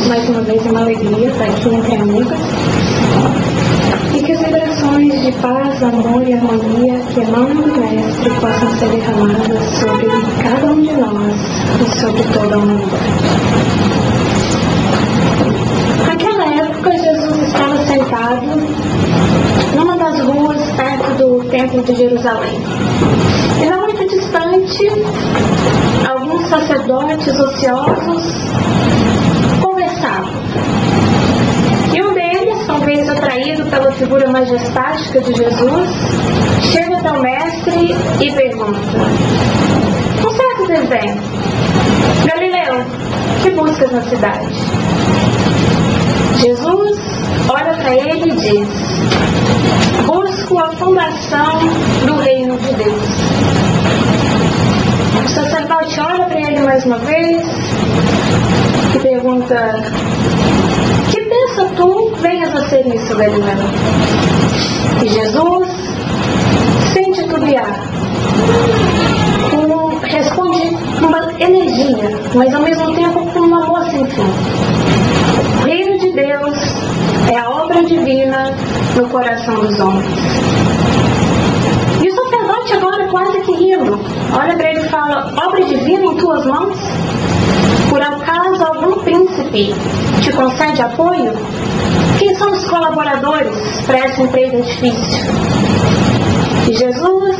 Mais uma vez é uma alegria estar aqui entre amigos. E que as vibrações de paz, amor e harmonia que emanam do Mestre possam ser derramadas sobre cada um de nós e sobre toda a humanidade. Naquela época, Jesus estava sentado numa das ruas perto do Templo de Jerusalém. E não muito distante, alguns sacerdotes ociosos conversavam. E um deles, talvez atraído pela figura majestática de Jesus, chega até o Mestre e pergunta: um certo desdém, Galileu, que buscas na cidade? Jesus olha para ele e diz: busco a fundação do reino de Deus. O sacerdote olha para ele mais uma vez e pergunta: que pensa tu venhas a ser isso, Galileu? E Jesus, sem titubear, responde com uma energia, mas ao mesmo tempo com um amor sem fim. O reino de Deus é a obra divina no coração dos homens. E o sacerdote agora quase que rindo, olha para ele e fala: obra divina em tuas mãos? Por acaso algum príncipe te concede apoio? Quem são os colaboradores para essa empresa difícil? E Jesus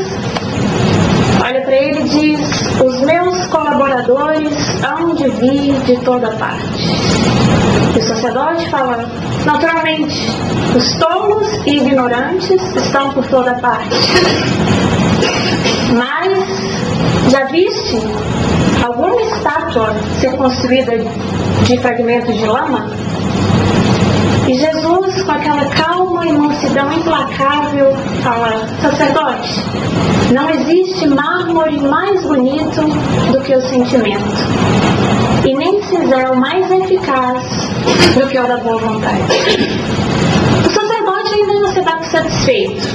olha para ele e diz: os meus colaboradores hão de vir de toda parte. E o sacerdote fala: naturalmente, os tolos e ignorantes estão por toda parte. Mas já viste alguma estátua ser construída de fragmentos de lama? E Jesus, com aquela calma e mansidão implacável, fala: sacerdote, não existe mármore mais bonito do que o sentimento, e nem cinzel mais eficaz do que o da boa vontade. O sacerdote ainda não se dá por satisfeito.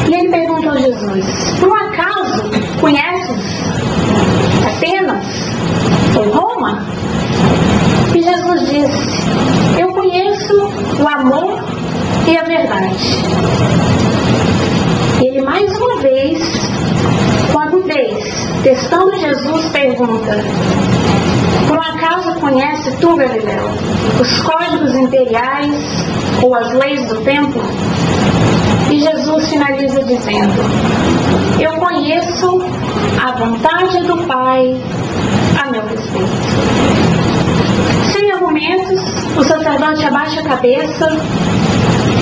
E ele pergunta a Jesus: por um acaso conheces Atenas ou Roma? E Jesus disse: eu conheço o amor e a verdade. Ele mais uma vez, com agudez, testando Jesus, pergunta: por um acaso conhece tu, Galileu, os códigos imperiais ou as leis do templo? E Jesus finaliza dizendo: eu conheço a vontade do Pai a meu respeito. Sem argumentos, o sacerdote abaixa a cabeça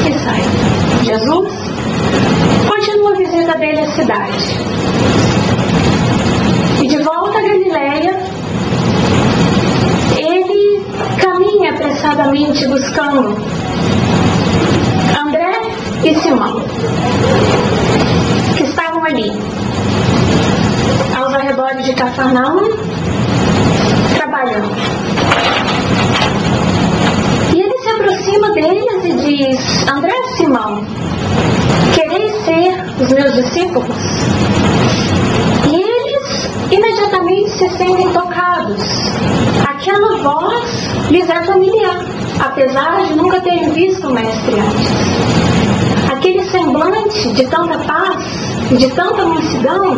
e sai. Jesus continua a visita dele à cidade. E de volta a Galileia, ele caminha apressadamente buscando André e Simão, que estavam ali, aos arredores de Cafarnaum, trabalhando. E ele se aproxima deles e diz: André e Simão, quereis ser os meus discípulos? E eles imediatamente se sentem tocados. Aquela voz lhes é familiar, apesar de nunca terem visto o Mestre antes. Aquele semblante de tanta paz e de tanta mansidão,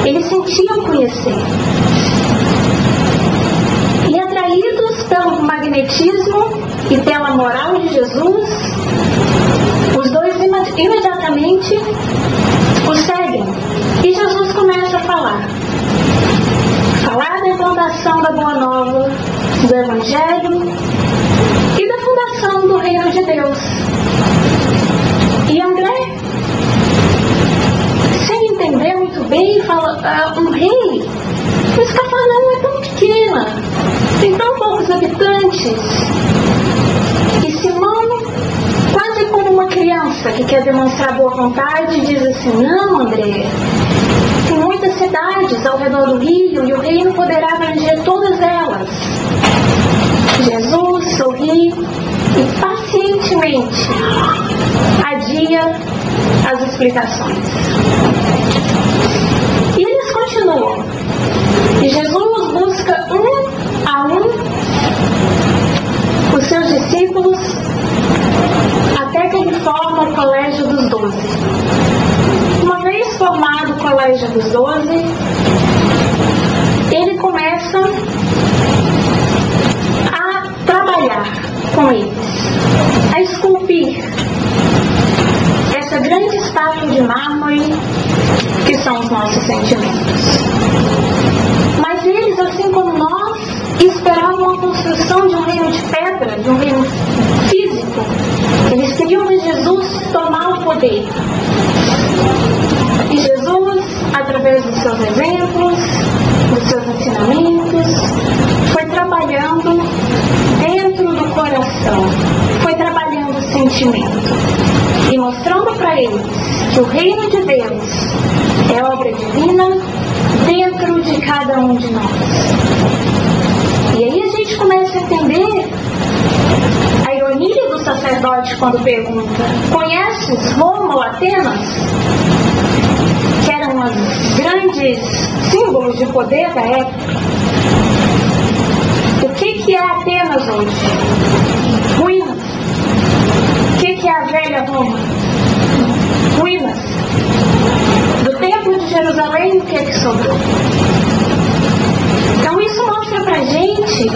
eles sentiam conhecer. E atraídos pelo magnetismo e pela moral de Jesus, os dois imediatamente o seguem. E Jesus começa a falar da implantação da Boa Nova, do Evangelho e da fundação do Reino de Deus. E André, sem entender muito bem, fala: um rei? Mas Cafarnaum é tão pequena, tem tão poucos habitantes. E Simão, quase como uma criança que quer demonstrar boa vontade, diz assim: não, André, tem muitas cidades ao redor do rio e o reino poderá abranger todas elas. Jesus sorri e pacientemente adia as explicações. E eles continuam. E Jesus busca um a um discípulos até que ele forma o Colégio dos 12. Uma vez formado o Colégio dos 12, ele começa a trabalhar com eles, a esculpir essa grande estátua de mármore que são os nossos sentimentos. Mas eles, assim como nós, esperavam a construção de um reino de pedra, de um reino físico. Eles queriam ver Jesus tomar o poder. E Jesus, através dos seus exemplos, dos seus ensinamentos, foi trabalhando dentro do coração, foi trabalhando o sentimento e mostrando para eles que o reino de Deus é obra divina dentro de cada um de nós. E aí a gente começa a entender a ironia do sacerdote quando pergunta: conheces Roma ou Atenas? Que eram os grandes símbolos de poder da época. O que é Atenas hoje? Ruínas. O que é a velha Roma? Ruínas. Do templo de Jerusalém, o que sobrou? Então isso mostra pra gente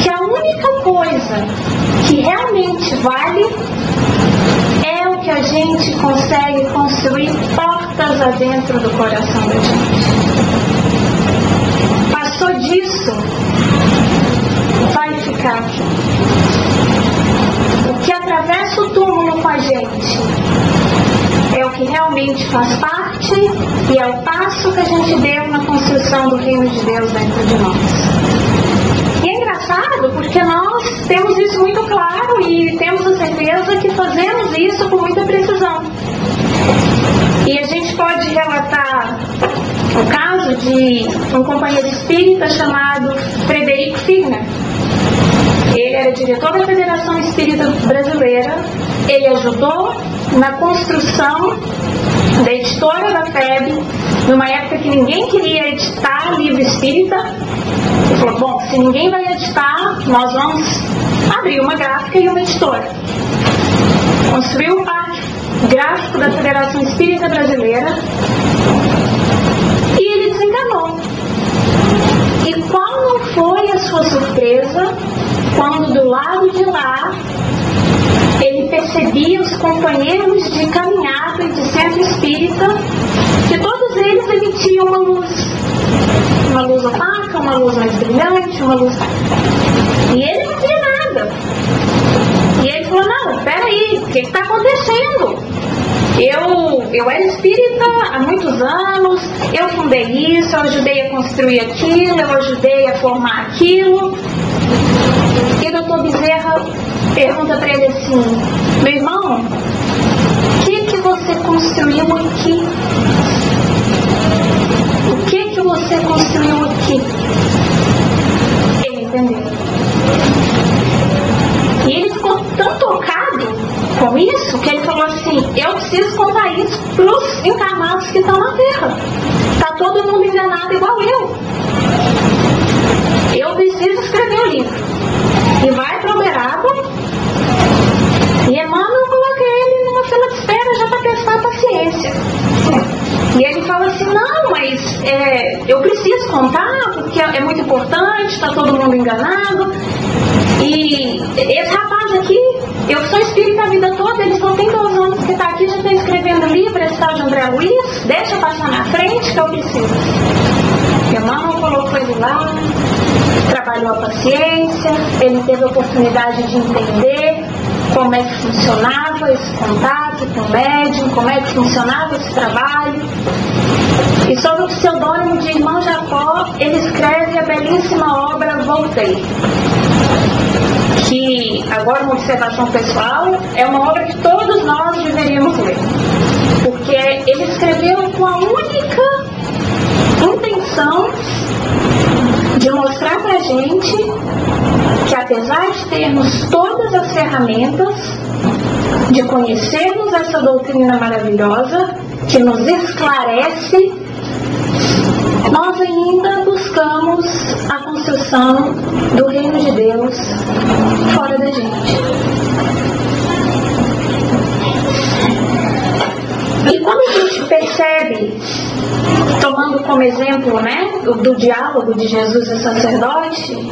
que a única coisa que realmente vale é o que a gente consegue construir portas adentro do coração da gente. Passou disso, vai ficar aqui. O que atravessa o túmulo com a gente é o que realmente faz parte e é o passo que a gente deu na construção do reino de Deus dentro de nós. E é engraçado porque nós temos isso muito claro e temos a certeza que fazemos isso com muita precisão. E a gente pode relatar o caso de um companheiro espírita chamado Frederico Figner. Ele era diretor da Federação Espírita Brasileira. Ele ajudou na construção da editora da FEB, numa época que ninguém queria editar livro espírita. Ele falou: bom, se ninguém vai editar, nós vamos abrir uma gráfica e uma editora. Construiu o parque gráfico da Federação Espírita Brasileira e ele desenganou. E qual não foi a sua surpresa quando do lado de lá ele percebia os companheiros de caminhada e de centro espírita, que todos eles emitiam uma luz opaca, uma luz mais brilhante, uma luz... E ele não via nada. E ele falou: não, peraí, o que está acontecendo? Eu era espírita há muitos anos, eu fundei isso, eu ajudei a construir aquilo, eu ajudei a formar aquilo. E o Dr. Bezerra pergunta para ele assim: meu irmão, o que você construiu aqui? O que você construiu aqui? Ele entendeu. E ele ficou tão tocado com isso que ele falou assim: eu preciso contar isso para os encarnados que estão na Terra. Está todo mundo enganado igual eu. Eu preciso escrever o livro. E vai para Uberaba e Emmanuel coloca ele numa fila de espera já para testar a paciência. E ele fala assim: não, mas eu preciso contar porque é muito importante, está todo mundo enganado. E esse rapaz aqui, eu sou espírita a vida toda, ele só tem 2 anos que está aqui, já está escrevendo livro, esse tal de André Luiz, deixa eu passar na frente que eu preciso. Emmanuel colocou ele lá, trabalhou a paciência, ele teve a oportunidade de entender como é que funcionava esse contato com o médium, como é que funcionava esse trabalho. E sob o pseudônimo de Irmão Jacó, ele escreve a belíssima obra Voltei, que agora, uma observação pessoal, é uma obra que todos nós deveríamos ler, porque ele escreveu com a única intenção de mostrar pra gente que, apesar de termos todas as ferramentas, de conhecermos essa doutrina maravilhosa que nos esclarece nós ainda buscamos a construção do reino de Deus fora da gente. E quando a gente percebe, tomando como exemplo, do diálogo de Jesus e sacerdote,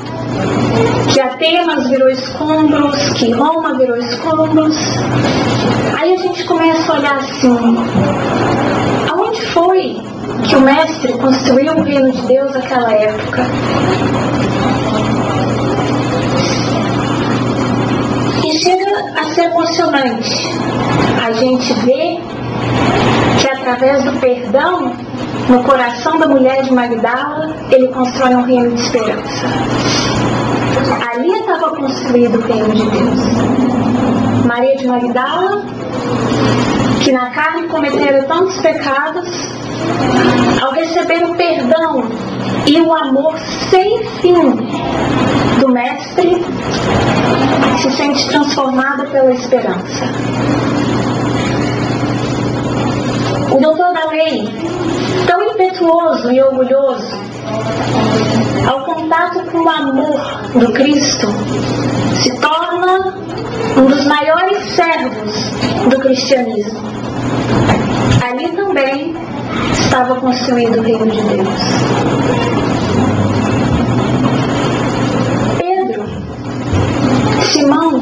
que Atenas virou escombros, que Roma virou escombros, aí a gente começa a olhar assim, aonde foi que o mestre construiu o reino de Deus naquela época? E chega a ser emocionante a gente ver que através do perdão no coração da mulher de Magdala, ele constrói um reino de esperança. Ali estava construído o reino de Deus. Maria de Magdala, que na carne cometera tantos pecados, ao receber o perdão e o amor sem fim do Mestre, se sente transformada pela esperança. O doutor da lei, tão impetuoso e orgulhoso, ao contato com o amor do Cristo, se torna um dos maiores servos do cristianismo. Ali também estava construído o reino de Deus. Pedro, Simão,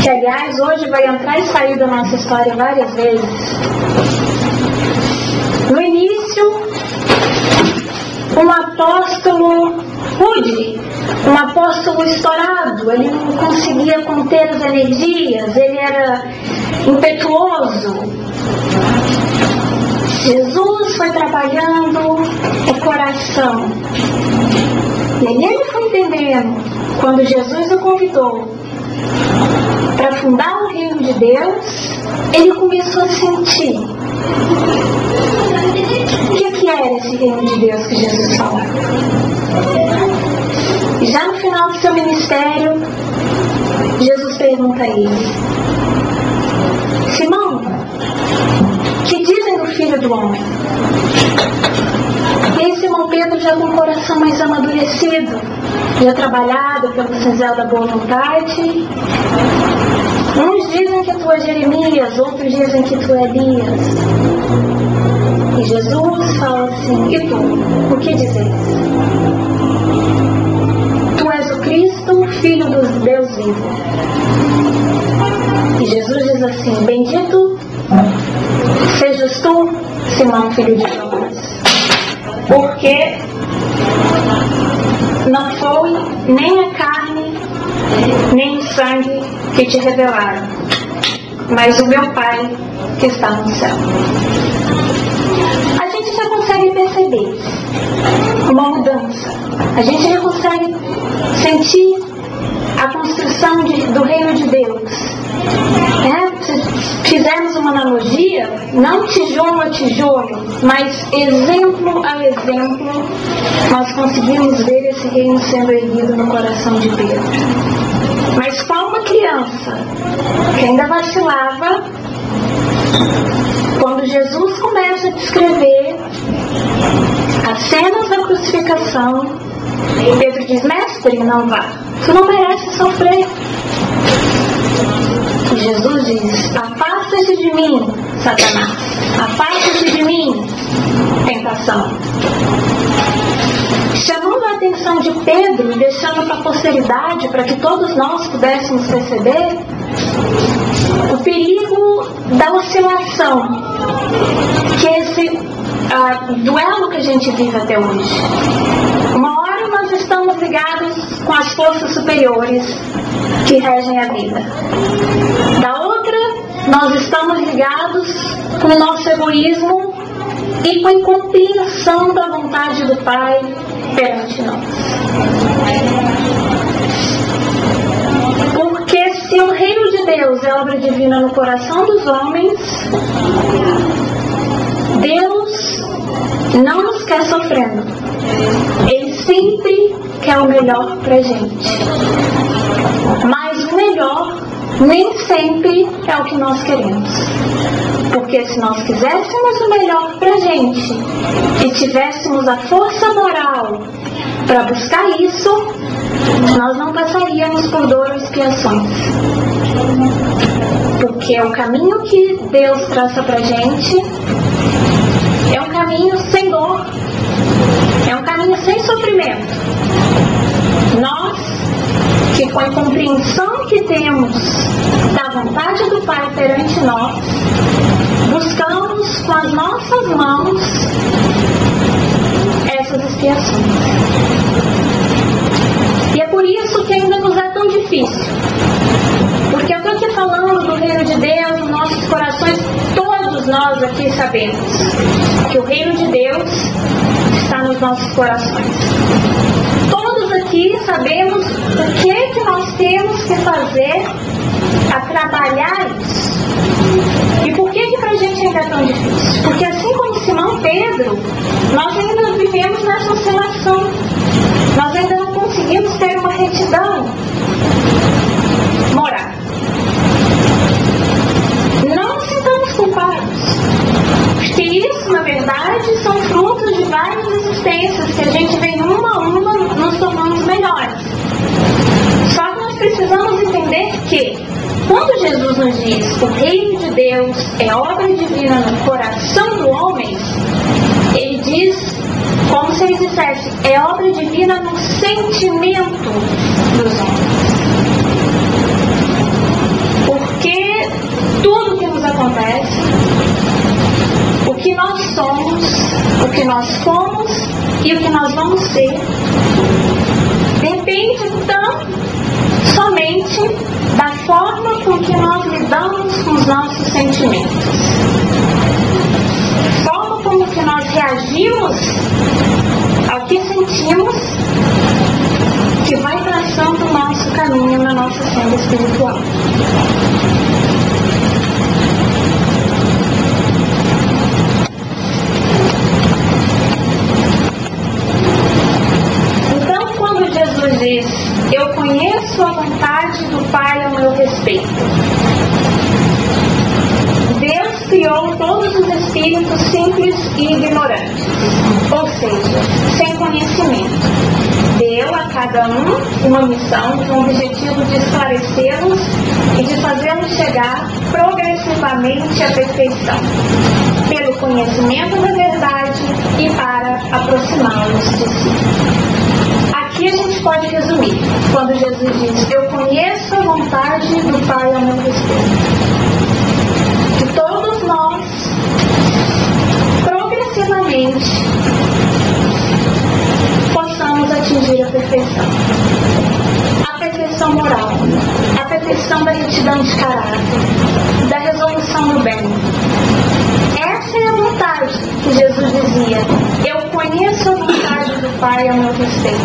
que aliás hoje vai entrar e sair da nossa história várias vezes. No início, um apóstolo rude, um apóstolo estourado, ele não conseguia conter as energias, ele era impetuoso. Jesus foi trabalhando o coração. E aí ele foi entendendo, quando Jesus o convidou para fundar o reino de Deus, ele começou a sentir o que era esse reino de Deus que Jesus falou. E já no final do seu ministério, Jesus pergunta a ele: Simão, que dizem do Filho do Homem? E aí Simão Pedro, já com o coração mais amadurecido, já trabalhado pelo cinzel da boa vontade, uns dizem que tu és Jeremias, outros dizem que tu és Elias. E Jesus fala assim: e tu, o que dizes? Tu és o Cristo, Filho do Deus vivo. E Jesus diz assim: bendito sejas tu, Simão, filho de Jonas, porque não foi nem a carne, nem o sangue que te revelaram, mas o meu Pai que está no céu. A gente já consegue perceber uma mudança. A gente já consegue sentir a construção do reino de Deus. Se fizermos uma analogia, não tijolo a tijolo, mas exemplo a exemplo, nós conseguimos ver esse reino sendo erguido no coração de Pedro. Mas qual uma criança que ainda vacilava, quando Jesus começa a descrever as cenas da crucificação, Pedro diz: mestre, não vá, tu não mereces sofrer. E Jesus diz: afasta-te de mim, Satanás, afasta-te de mim, tentação. Chamando a atenção de Pedro e deixando para a posteridade, para que todos nós pudéssemos perceber o perigo da oscilação, que é esse duelo que a gente vive até hoje. Uma hora nós estamos ligados com as forças superiores que regem a vida. Da outra, nós estamos ligados com o nosso egoísmo e com a incompreensão da vontade do Pai perante nós. Porque se o reino de Deus é obra divina no coração dos homens, Deus não nos quer sofrendo. Ele sempre quer o melhor pra gente. Mas o melhor nem sempre é o que nós queremos. Porque se nós quiséssemos o melhor para a gente e tivéssemos a força moral para buscar isso, nós não passaríamos por dor ou expiações. Porque o caminho que Deus traça para a gente é um caminho sem dor, é um caminho sem sofrimento. Nós, que com a compreensão que temos da vontade do Pai perante nós, buscamos com as nossas mãos essas expiações. E é por isso que ainda nos é tão difícil. Porque eu estou aqui falando do reino de Deus nos nossos corações. Todos nós aqui sabemos que o reino de Deus está nos nossos corações. Todos aqui sabemos o que nós temos que fazer a trabalhar isso. E por que para a gente ainda é tão difícil? Porque assim como Simão Pedro, nós ainda vivemos nessa oscilação. Nós ainda não conseguimos ter uma retidão moral. Não nos sintamos culpados, porque isso, na verdade, são frutos de várias existências que a gente vem uma a uma nos tornando melhores. Só que nós precisamos entender que, quando Jesus nos diz o reino de Deus é obra divina no coração do homem, ele diz como se ele dissesse, é obra divina no sentimento dos homens. Porque tudo que nos acontece, o que nós somos, o que nós fomos e o que nós vamos ser, depende tão somente da forma com que nós lidamos com os nossos sentimentos. A forma como que nós reagimos ao que sentimos, que vai traçando o nosso caminho na nossa senda espiritual. Então, quando Jesus diz, eu conheço a vontade do Pai ao meu respeito, Deus criou todos os espíritos simples e ignorantes, ou seja, sem conhecimento. Deu a cada um uma missão com o objetivo de esclarecê-los e de fazê-los chegar progressivamente à perfeição, pelo conhecimento da verdade e para aproximá-los de si. Aqui a gente pode resumir, quando Jesus diz, eu conheço a vontade do Pai ao meu respeito. Que todos nós, progressivamente, possamos atingir a perfeição moral, a perfeição da retidão de caráter, da resolução do bem. Essa é a vontade que Jesus dizia, eu conheço a vontade do Pai ao meu respeito.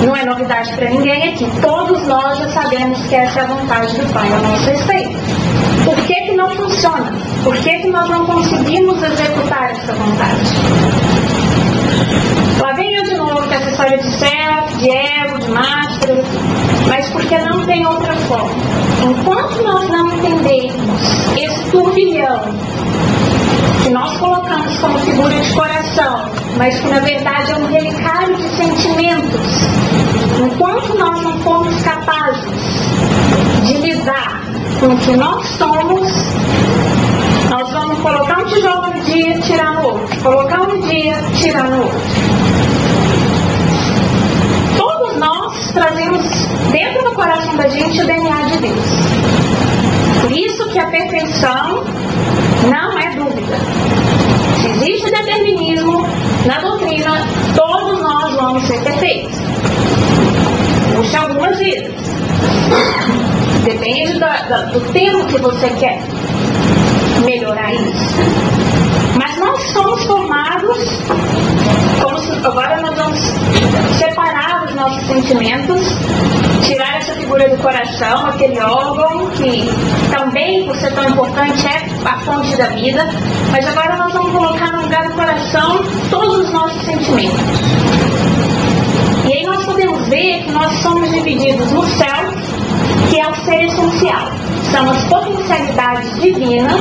Não é novidade para ninguém aqui, todos nós já sabemos que essa é a vontade do Pai ao nosso respeito. Por que não funciona? Por que nós não conseguimos executar essa vontade? Lá vem eu de novo com essa história de certo, de ego, de máscara, mas porque não tem outra forma. Enquanto nós não entendermos esse turbilhão que nós colocamos como figura de coração, mas que na verdade é um relicário de sentimentos, enquanto nós não formos capazes de lidar com o que nós somos, nós vamos colocar um tijolo no dia, tirar no outro, colocar um dia, tirar no outro. Todos nós trazemos dentro do coração da gente o DNA de Deus. Por isso que a perfeição não é dúvida. Se existe determinismo na doutrina, todos nós vamos ser perfeitos. Puxe algumas vidas. Depende do tempo que você quer melhorar isso. Mas nós somos formados, agora nós vamos separar os nossos sentimentos, tirar essa figura do coração, aquele órgão que também, por ser tão importante, é a fonte da vida, mas agora nós vamos colocar no lugar do coração todos os nossos sentimentos. E aí nós podemos ver que nós somos divididos no céu, que que é o ser essencial. São as potencialidades divinas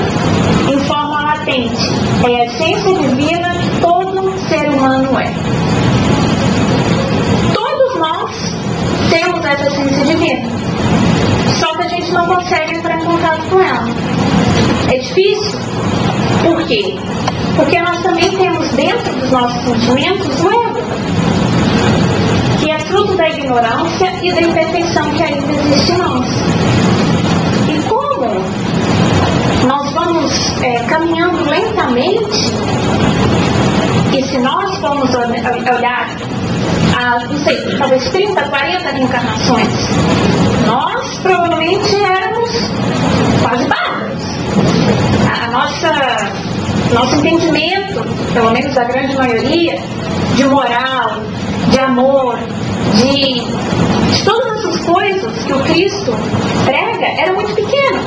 em forma latente. É a essência divina que todo ser humano é. Todos nós temos essa essência divina. Só que a gente não consegue entrar em contato com ela. É difícil. Por quê? Porque nós também temos dentro dos nossos sentimentos o ego, que é fruto da ignorância e da imperfeição que ainda existe em nós. E como nós vamos caminhando lentamente, e se nós formos olhar não sei, talvez 30, 40 reencarnações, nós provavelmente éramos quase bárbaros. Nosso entendimento, pelo menos a grande maioria, de moral, de amor, de todas essas coisas que o Cristo prega, era muito pequeno.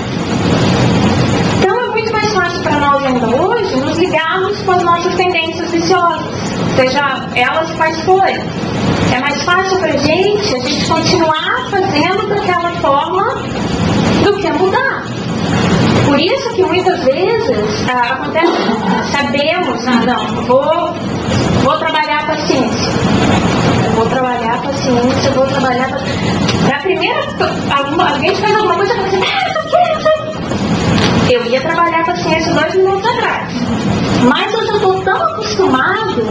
Então é muito mais fácil para nós ainda hoje nos ligarmos com as nossas tendências viciosas, seja elas quais forem. É mais fácil para a gente continuar fazendo daquela forma do que mudar. Por isso que muitas vezes acontece, sabemos, vou trabalhar a paciência. Vou trabalhar a paciência, vou trabalhar a paciência. Na primeira, alguém faz alguma coisa e fala assim, eu ia trabalhar a paciência 2 minutos atrás. Mas eu já estou tão acostumado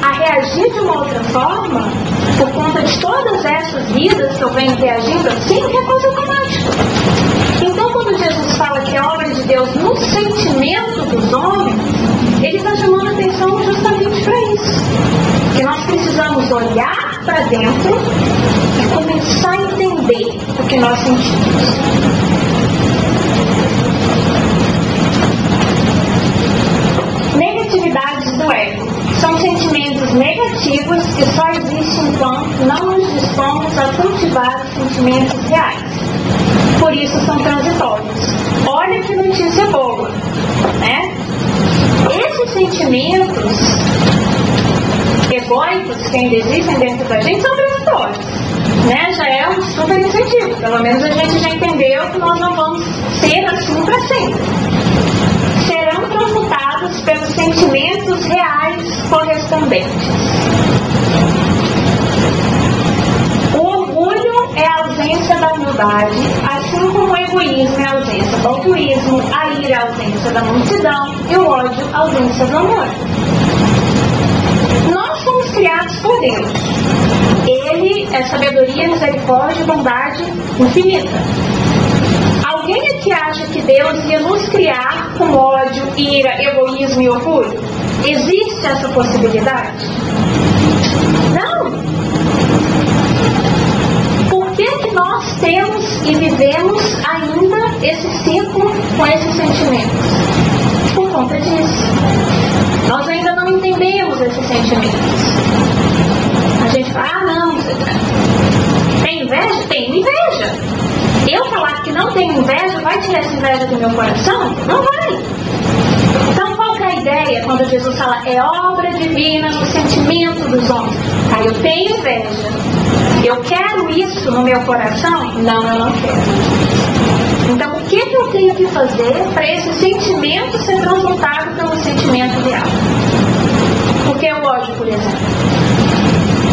a reagir de uma outra forma, por conta de todas essas vidas que eu venho reagindo assim, que é coisa automática. Então, quando Jesus fala que a obra de Deus no sentimento dos homens, ele está chamando a atenção justamente para isso. Que nós precisamos olhar para dentro e começar a entender o que nós sentimos. Negatividades do ego. São sentimentos negativos que só existem enquanto não nos dispomos a cultivar os sentimentos reais. Por isso são transitórios. Olha que notícia boa, né? Esses sentimentos egóicos que ainda existem dentro da gente são transitórios, né? Já é um super incentivo. Pelo menos a gente já entendeu que nós não vamos ser assim para sempre. Serão transmutados pelos sentimentos reais correspondentes. O orgulho é a ausência da humildade, assim como o egoísmo é a ausência do altruísmo, a ira é a ausência da mansidão e o ódio a ausência do amor. Nós somos criados por Deus. Ele é sabedoria, misericórdia e bondade infinita. Alguém aqui acha que Deus ia nos criar com ódio, ira, egoísmo e orgulho? Existe essa possibilidade? Não! Por que nós temos e vivemos ainda esse ciclo com esses sentimentos? Por conta disso. Nós ainda não entendemos esses sentimentos. A gente fala, não, tem inveja? Tem inveja. Eu falar que não tenho inveja, vai tirar essa inveja do meu coração? Não vai. Então qual que é a ideia quando Jesus fala, é obra divina no sentimento dos homens? Aí eu tenho inveja. Eu quero isso no meu coração? Não, eu não quero. Então o que eu tenho que fazer para esse sentimento ser transmutado pelo sentimento real? Porque o ódio, por exemplo.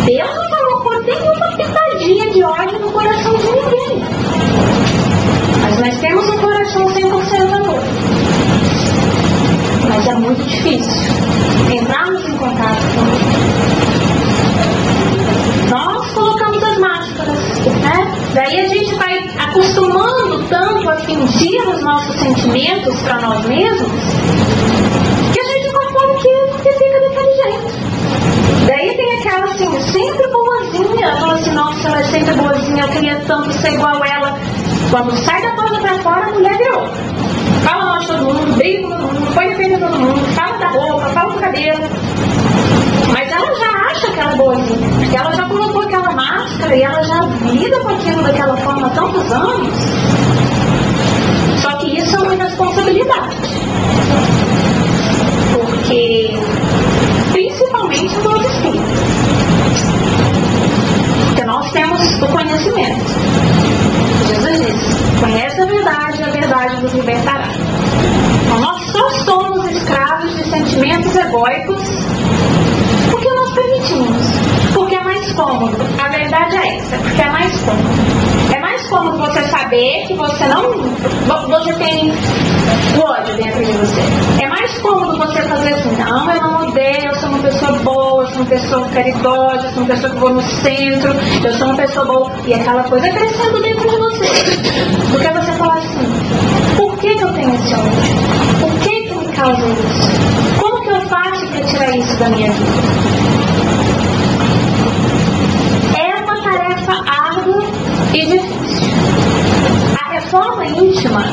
Deus não colocou nenhuma pitadinha de ódio no coração de ninguém. Mas nós temos um coração 100% amor. Mas é muito difícil entrarmos em contato com ele. Nós colocamos as máscaras, né? Daí a gente vai acostumando tanto a fingir os nossos sentimentos para nós mesmos, que a gente conforme que fica daquele jeito. Daí tem aquela assim, sempre boazinha, fala assim, nossa, ela é sempre boazinha, eu queria tanto ser igual a ela. Quando sai da porta pra fora, a mulher virou. Fala mal de todo mundo, briga com todo mundo, põe defender todo mundo, fala da roupa, fala do cabelo. Mas ela já acha que ela é boazinha, porque ela já colocou aquela máscara e ela já lida com aquilo daquela forma há tantos anos. Só que isso é uma irresponsabilidade. Porque, principalmente no espírito. Porque nós temos o conhecimento. Jesus disse, nos libertará. Então, nós só somos escravos de sentimentos egóicos porque nós permitimos, porque é mais cômodo. A verdade é essa, porque é mais cômodo. É mais cômodo você saber que você tem o ódio dentro de você. É mais cômodo você fazer assim, não, eu não odeio, eu sou uma pessoa boa, eu sou uma pessoa caridosa, eu sou uma pessoa que vou no centro, eu sou uma pessoa boa, e aquela coisa crescendo dentro de você. Porque você fala assim, por que eu tenho esse ódio? Por que me causa isso? Como que eu faço para tirar isso da minha vida? É uma tarefa árdua e difícil. A reforma íntima,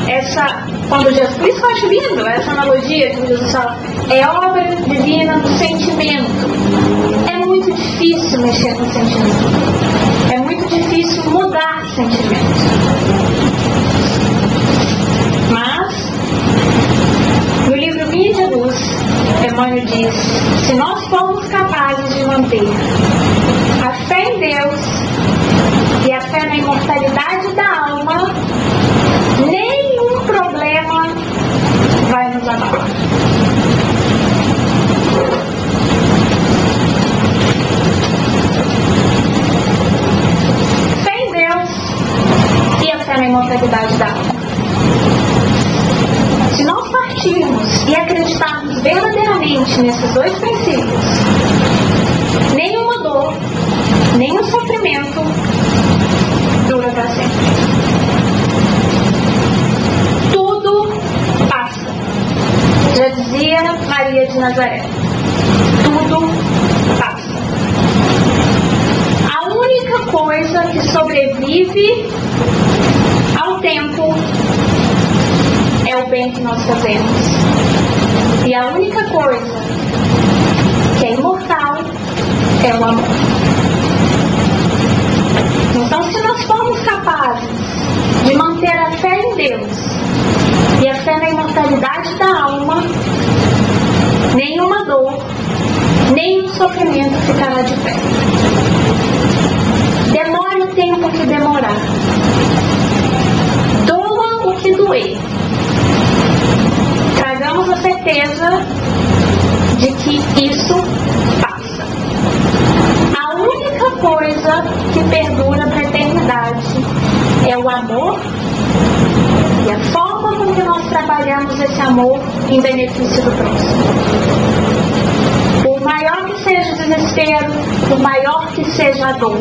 quando Jesus, por isso que eu acho lindo essa analogia que Jesus fala, é obra divina do sentimento. É muito difícil mexer com sentimento. É muito difícil mudar sentimento. Mas, no livro Vinha de Luz, Emmanuel diz, se nós formos capazes de manter a fé em Deus e a fé na imortalidade da alma, nenhum problema vai nos abalar. Fé em Deus e a fé na imortalidade da alma. Se nós partirmos e acreditarmos verdadeiramente nesses dois princípios, nenhuma dor, nenhum sofrimento dura para sempre. Tudo passa. Já dizia Maria de Nazaré. Tudo passa. A única coisa que sobrevive ao tempo é o bem que nós fazemos. E a única coisa que é imortal é o amor. Então, se nós formos capazes de manter a fé em Deus e a fé na imortalidade da alma, nenhuma dor, nenhum sofrimento ficará de pé. Demore o tempo que demorar. Doa o que doer. Tragamos a certeza de que isso passa. A única coisa que perdura para a eternidade é o amor e a forma com que nós trabalhamos esse amor em benefício do próximo. Por maior que seja o desespero, por maior que seja a dor,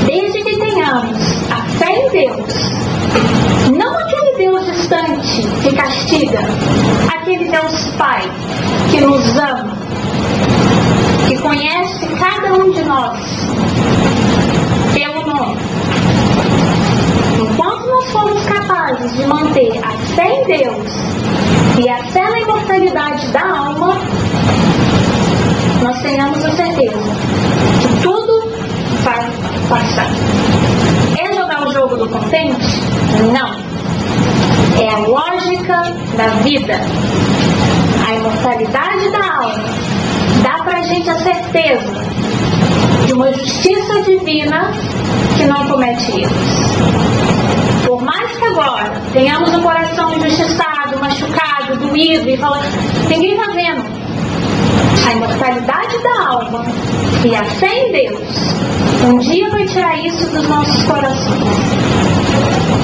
desde que tenhamos a fé em Deus, não aquele Deus distante que castiga, aquele Deus Pai que nos ama, que conhece cada um de nós pelo nome. Enquanto nós formos capazes de manter a fé em Deus e a fé na imortalidade da alma, nós tenhamos a certeza que tudo vai passar. É jogar o jogo do contente? Não. É a lógica da vida. A imortalidade da alma dá pra gente a certeza de uma justiça divina que não comete erros. Por mais que agora tenhamos o coração injustiçado, machucado, doído e falando, ninguém está vendo. A imortalidade da alma e a fé em Deus um dia vai tirar isso dos nossos corações.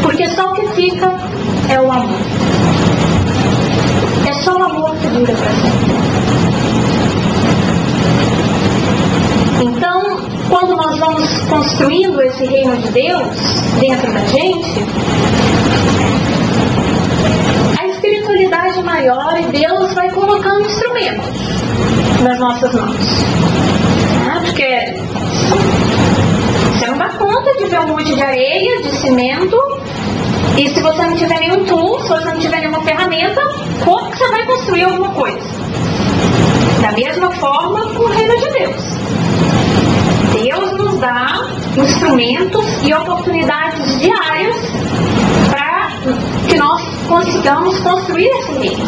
Porque só o que fica é o amor. É só o amor que dura para sempre. Então, quando nós vamos construindo esse reino de Deus dentro da gente, a espiritualidade maior e Deus vai colocando instrumentos nas nossas mãos. Porque você não dá conta de ver um monte de areia, de cimento, e se você não tiver nenhum tool, se você não tiver nenhuma ferramenta, como que você vai construir alguma coisa? Da mesma forma com o reino de Deus. Deus nos dá instrumentos e oportunidades diárias para que nós consigamos construir esse reino.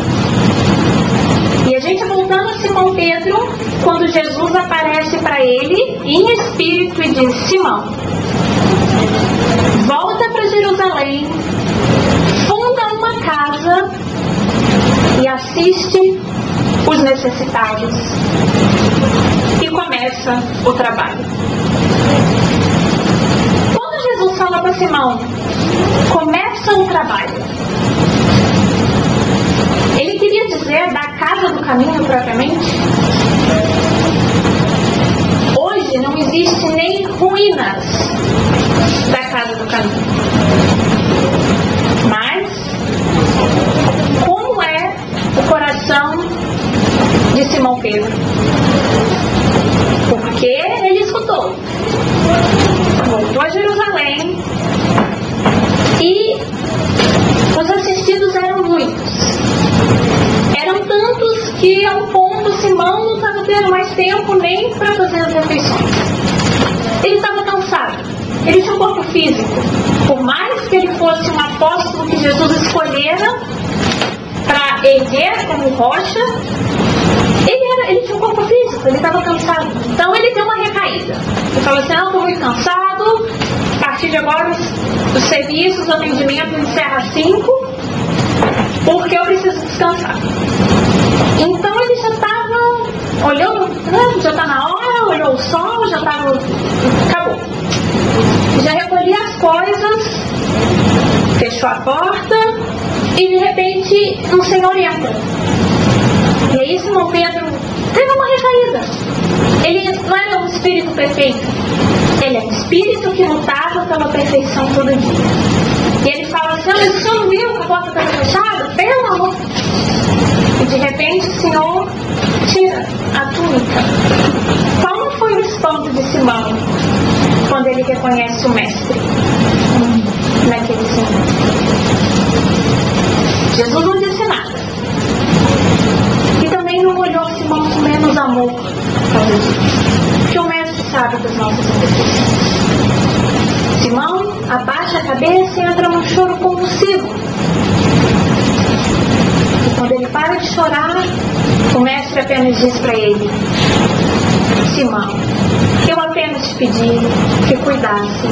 E a gente voltando a Simão Pedro, quando Jesus aparece para ele em espírito e diz: Simão, volta para Jerusalém casa e assiste os necessitados e começa o trabalho. Quando Jesus fala para Simão, começa o trabalho, ele queria dizer da casa do caminho propriamente? Hoje não existe nem ruínas da casa do caminho. Mas, como é o coração de Simão Pedro? Porque ele escutou, voltou a Jerusalém e os assistidos eram muitos. Eram tantos que ao ponto Simão não estava tendo mais tempo nem para fazer as refeições. Ele estava cansado, ele tinha um corpo físico. Por mais que ele fosse um apóstolo que Jesus escolhera para erguer como rocha, ele tinha um corpo físico, ele estava cansado. Então ele deu uma recaída. Ele falou assim: não, estou muito cansado, a partir de agora os serviços, o atendimento encerra às 5, porque eu preciso descansar. Então ele já estava, olhou, já está na hora, olhou o sol, já estava, acabou. Já recolhia as coisas, fechou a porta e de repente um Senhor entra. E aí Simão Pedro teve uma recaída. Ele não era um espírito perfeito, ele é um espírito que lutava pela perfeição todo dia. E ele fala assim: mas o senhor não viu que a porta estava fechada? Pelo amor. E de repente o Senhor tira a túnica. Qual não foi o espanto de Simão quando ele reconhece o mestre naquele Senhor? Jesus não disse nada. E também não olhou Simão com menos amor por causa disso. Porque o mestre sabe das nossas imperfeições. Simão abaixa a cabeça e entra num choro compulsivo. E quando ele para de chorar, o mestre apenas diz para ele: Simão, eu apenas te pedi que cuidasse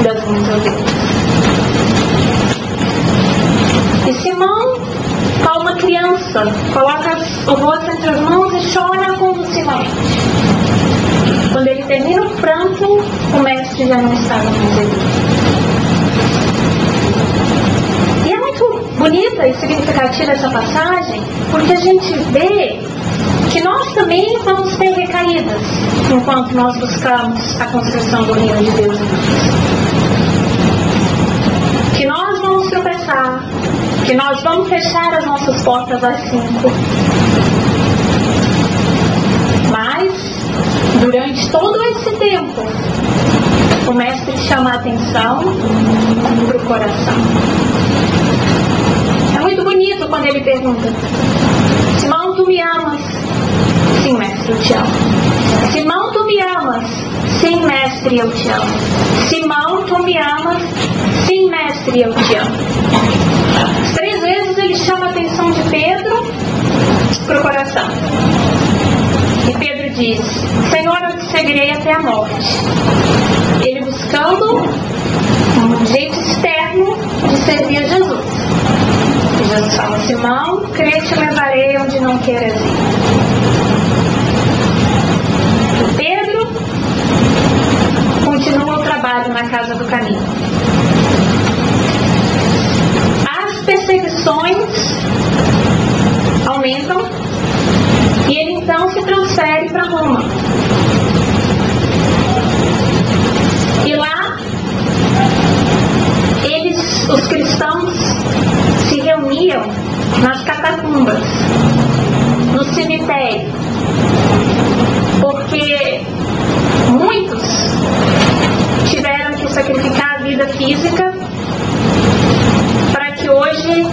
das minhas ovelhas. E Simão, como uma criança, coloca o rosto entre as mãos e chora convulsivamente. Quando ele termina o pranto, o mestre já não estava mais ali. E é muito bonita e significativa essa passagem, porque a gente vê que nós também vamos ter recaídas enquanto nós buscamos a construção do reino de Deus em nós. Que nós vamos tropeçar, que nós vamos fechar as nossas portas às 5. Mas, durante todo esse tempo, o mestre chama a atenção para o coração. É muito bonito quando ele pergunta: Simão, tu me amas? Sim, mestre, eu te amo. Simão, tu me amas? Sim, mestre, eu te amo. Simão, tu me amas? Sim, mestre, eu te amo. 3 vezes ele chama a atenção de Pedro para o coração. E Pedro diz: Senhor, eu te seguirei até a morte. Ele buscando um jeito externo de servir a Jesus. E Jesus fala: Simão, crê, te levarei onde não queiras ir. E Pedro continua o trabalho na casa do caminho. As perseguições aumentam e ele então se transfere para Roma. E lá, os cristãos se reuniam nas catacumbas, no cemitério, porque muitos tiveram que sacrificar a vida física para que hoje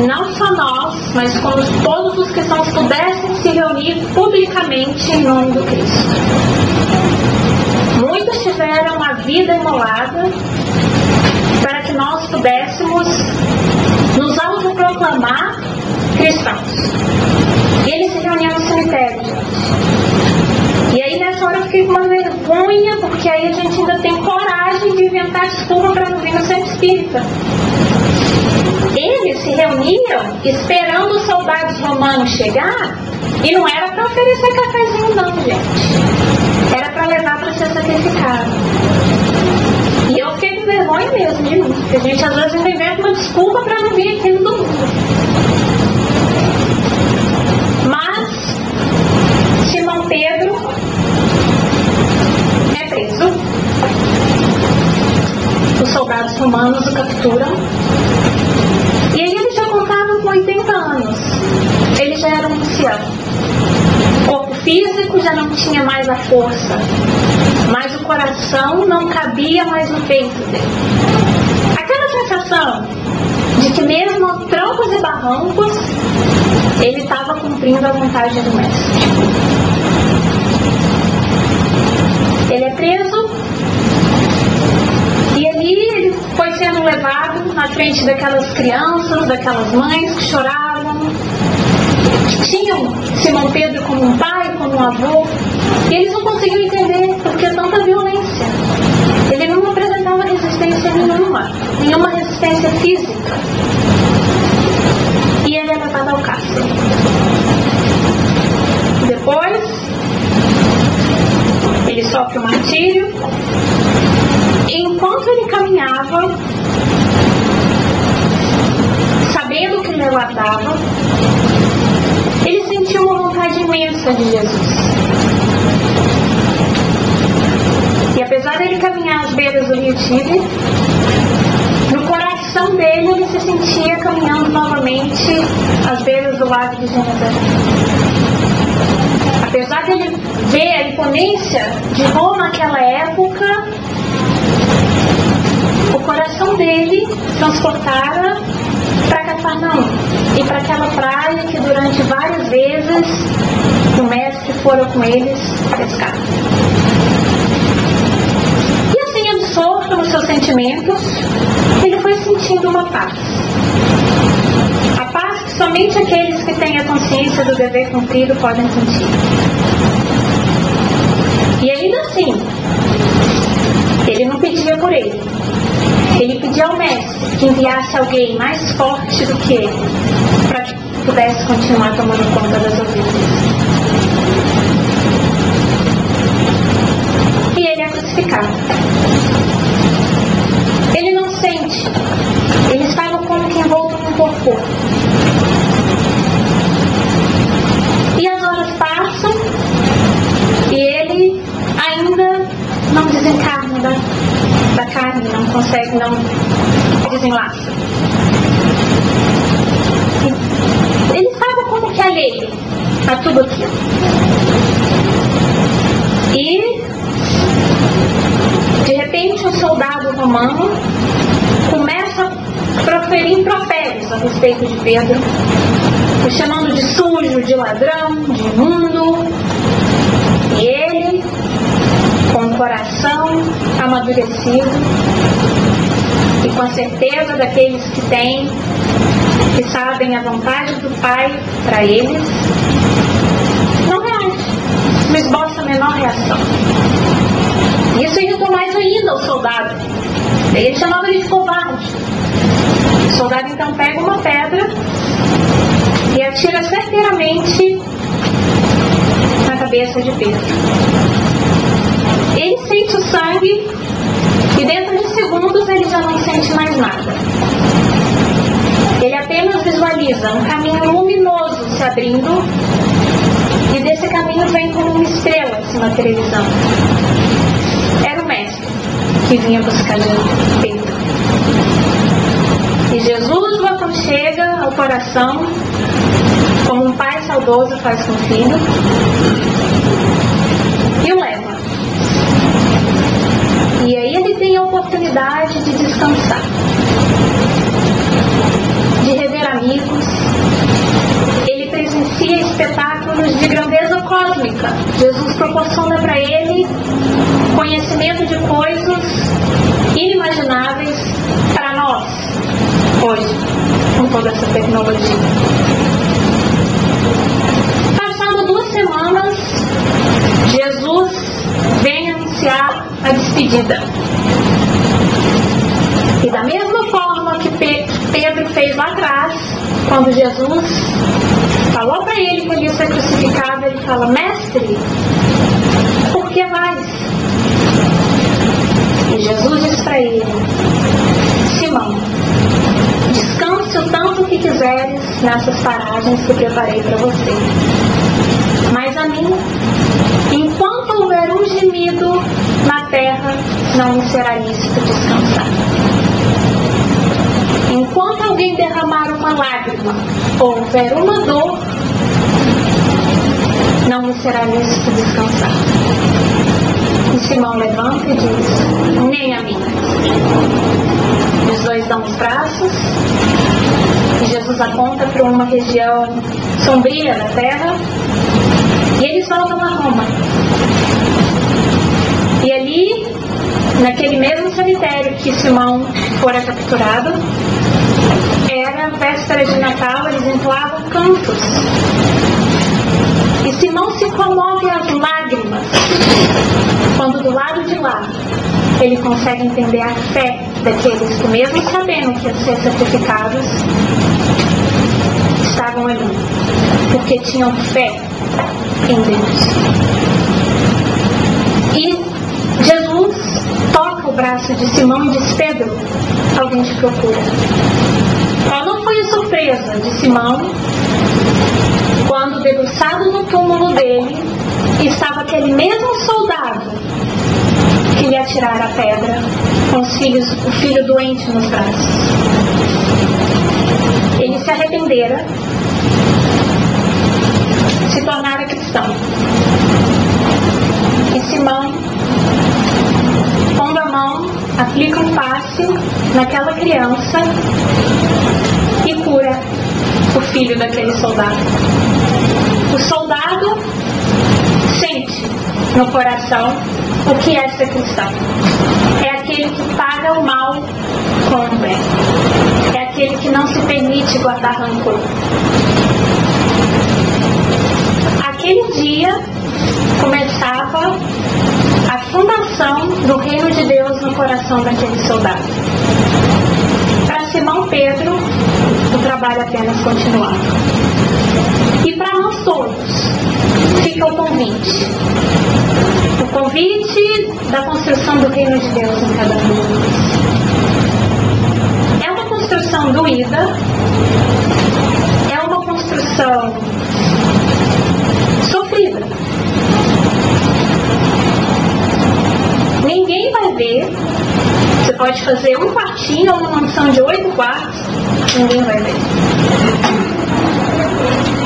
não só nós, mas como todos os cristãos pudessem se reunir publicamente em nome do Cristo. Muitos tiveram a vida imolada para que nós pudéssemos nos autoproclamar cristãos. E eles se reuniam no cemitério, gente. E aí nessa hora eu fiquei com uma vergonha, porque aí a gente ainda tem coragem de inventar desculpa para não vir no centro espírita. Eles se reuniam esperando os soldados romanos chegar, e não era para oferecer cafezinho não, gente. Era para levar para ser sacrificado. E eu fiquei com vergonha mesmo de mim, porque a gente às vezes ainda inventa uma desculpa para não vir aqui no domingo. Mas Simão Pedro é preso. Os soldados romanos o capturam. E aí ele já contava com 80 anos. Ele já era um ancião. O corpo físico já não tinha mais a força, mas o coração não cabia mais no peito dele. Aquela sensação de que mesmo aos trancos e barrancos ele estava cumprindo a vontade do mestre. Ele é preso e ali ele foi sendo levado na frente daquelas crianças, daquelas mães que choravam, que tinham Simão Pedro como um pai, como um avô, e eles não conseguiam entender por que tanta violência. Ele não apresentava resistência nenhuma resistência física. E ele é levado ao cárcere. Depois, ele sofre o martírio. E enquanto ele caminhava, sabendo o que lhe aguardava, ele sentiu uma vontade imensa de Jesus. E apesar dele caminhar às beiras do rio Tibre, no coração dele ele se sentia caminhando novamente às beiras do lago de Genezaré. Apesar de ele ver a imponência de Roma naquela época, o coração dele transportara para Cafarnaum e para aquela praia que durante várias vezes o mestre fora com eles pescar. E assim, absorto nos seus sentimentos, ele foi sentindo uma paz. A paz que somente aqueles que têm a consciência do dever cumprido podem sentir. E ainda assim, ele não pedia por ele. Ele pedia ao mestre que enviasse alguém mais forte do que ele, para que pudesse continuar tomando conta das ovelhas. E ele é crucificado. Ele não sente. Ele estava como que envolto num corpo. E as horas passam e ele ainda não desencarna da carne, não consegue, não desenlaça. Ele estava como que alheio a tudo aquilo. E de repente um soldado romano começa a proferir impropérios a respeito de Pedro, o chamando de sujo, de ladrão, de imundo. E ele, com o coração amadurecido e com a certeza daqueles que sabem a vontade do Pai para eles, não reage, não esboça a menor reação. Isso irritou mais ainda o soldado. Ele chamava ele de covarde. O soldado então pega uma pedra e atira certeiramente na cabeça de Pedro. Ele sente o sangue e dentro de segundos ele já não sente mais nada. Ele apenas visualiza um caminho luminoso se abrindo e desse caminho vem como uma estrela se materializando. Era o mestre que vinha buscar Pedro. E Jesus o aconchega ao coração como um pai saudoso faz com o filho e o leva. E aí ele tem a oportunidade de descansar, de rever amigos. Ele presencia espetáculos de grandeza cósmica. Jesus proporciona para ele conhecimento de coisas inimagináveis para nós hoje, com toda essa tecnologia. Passando 2 semanas, Jesus vem anunciar a despedida. E da mesma forma que Pedro fez lá atrás, quando Jesus falou para ele que ele ia ser crucificado, ele fala: mestre, por que vais? E Jesus diz para ele: Simão, descanse o tanto que quiseres nessas paragens que preparei para você. Mas a mim, enquanto houver um gemido na terra, não me será lícito descansar. Enquanto alguém derramar uma lágrima ou houver uma dor, não me será lícito descansar. E Simão levanta e diz: nem a mim. Os dois dão os braços e Jesus aponta para uma região sombria da terra e eles voltam a Roma. E ali, naquele mesmo cemitério que Simão fora capturado, era véspera de Natal, eles entoavam cantos. E Simão se comove às lágrimas quando do lado de lá ele consegue entender a fé daqueles que, mesmo sabendo que iam ser sacrificados, estavam ali porque tinham fé em Deus. E Jesus toca o braço de Simão e diz: Pedro, alguém te procura. Qual não foi a surpresa de Simão quando, debruçado no túmulo dele, estava aquele mesmo soldado que lhe atirara a pedra com o filho doente nos braços. Ele se arrependera, se tornara cristão. E Simão, pondo a mão, aplica um passe naquela criança e cura o filho daquele soldado. O soldado sente no coração o que é ser cristão. É aquele que paga o mal com o bem. É aquele que não se permite guardar rancor. Aquele dia começava a fundação do reino de Deus no coração daquele soldado. Para Simão Pedro, o trabalho apenas continuava. E para nós todos, fica o convite. O convite da construção do reino de Deus em cada um de nós. É uma construção doída, é uma construção sofrida. Ninguém vai ver. Você pode fazer um quartinho ou uma mansão de 8 quartos, ninguém vai ver.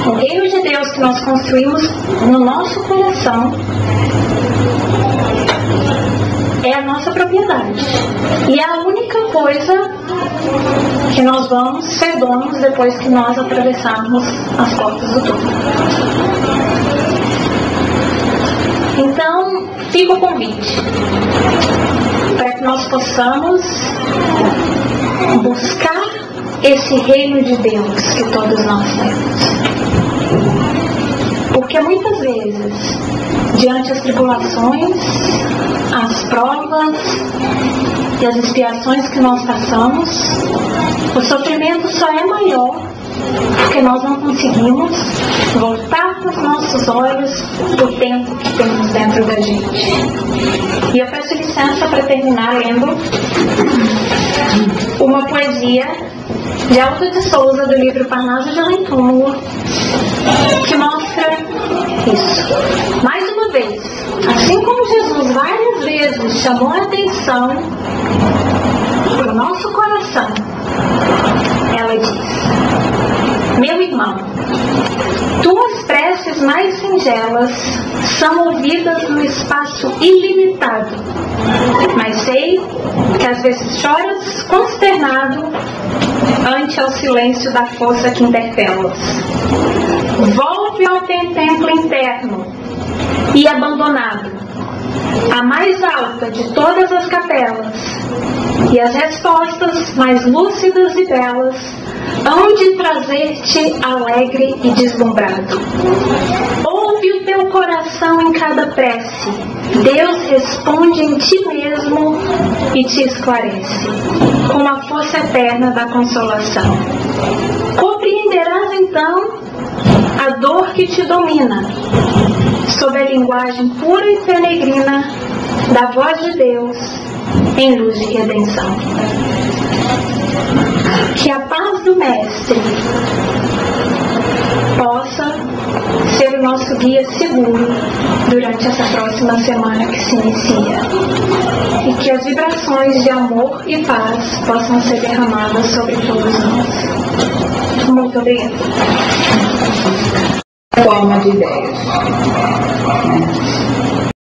O reino de Deus que nós construímos no nosso coração é a nossa propriedade. E é a única coisa que nós vamos ser donos depois que nós atravessarmos as portas do túmulo. Então, fica o convite para que nós possamos buscar esse reino de Deus que todos nós temos. Porque muitas vezes, diante das tribulações, as provas e as expiações que nós passamos, o sofrimento só é maior porque nós não conseguimos voltar para os nossos olhos o tempo que temos dentro da gente. E eu peço licença para terminar lendo uma poesia de Alto de Souza, do livro Parnaso de Além Túmulo, que mostra isso. Mais uma vez, assim como Jesus várias vezes chamou a atenção para o nosso coração, ela diz: meu irmão, tuas preces mais singelas são ouvidas no espaço ilimitado, mas sei que às vezes choras consternado ante ao silêncio da força que interpelas. Volve ao teu templo interno e abandonado, a mais alta de todas as capelas, e as respostas mais lúcidas e belas hão de trazer-te alegre e deslumbrado. Ouve o teu coração em cada prece. Deus responde em ti mesmo e te esclarece, com a força eterna da consolação. Compreenderás então a dor que te domina, sob a linguagem pura e peregrina da voz de Deus em luz de redenção. Que a paz do Mestre possa ser o nosso guia seguro durante essa próxima semana que se inicia. E que as vibrações de amor e paz possam ser derramadas sobre todos nós. Muito obrigada. Forma de ideias.